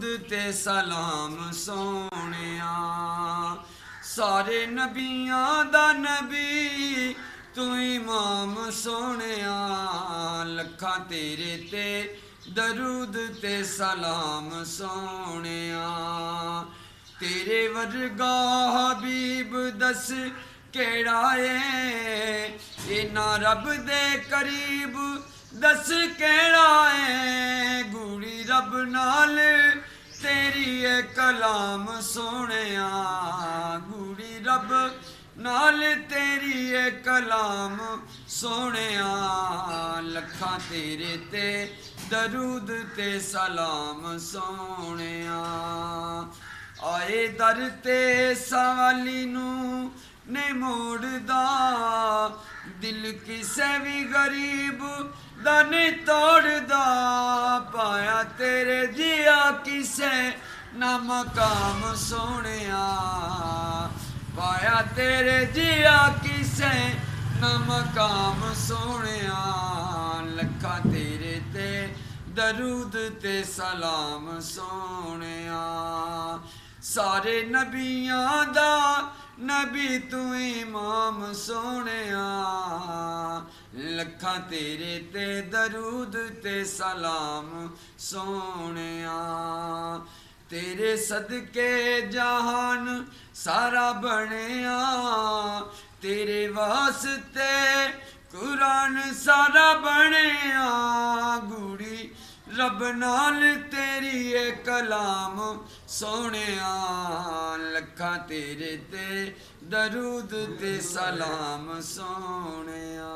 दरूद ते सलाम सोहणिया। सारे नबियां दा नबी तू इमाम सोहणिया। लखां तेरे ते दरूद ते सलाम सोहणिया। तेरे वर्गा हबीब दस केड़ा है इना रब दे करीब दस केड़ा है। गूड़ी रब नाल तेरी है कलाम सोहणिया। गूड़ी रब नाल तेरी है कलाम सोहणिया। लखां तेरे ते दरूद ते सलाम सोहणिया। आए दर ते सवाली नू नहीं मोड़दा दिल किसे भी गरीब दा नहीं तोड़दा। पाया तेरे जिया किसे ना मकाम सोहणिया। पाया तेरे जिया किसे ना मकाम सोहणिया। लखां तेरे ते दरूद ते सलाम सोहणिया। सारे नबियां दा नबी तू इमाम सोहणिया। लखां तेरे ते दरूद ते सलाम सोहणिया। तेरे सदके जहान सारा बनिया। तेरे वास्ते कुरान सारा बनिया। गूड़ी रब नाल तेरी है कलाम सोहणिया। लखां तेरे ते दरूद ते सलाम सोहणिया।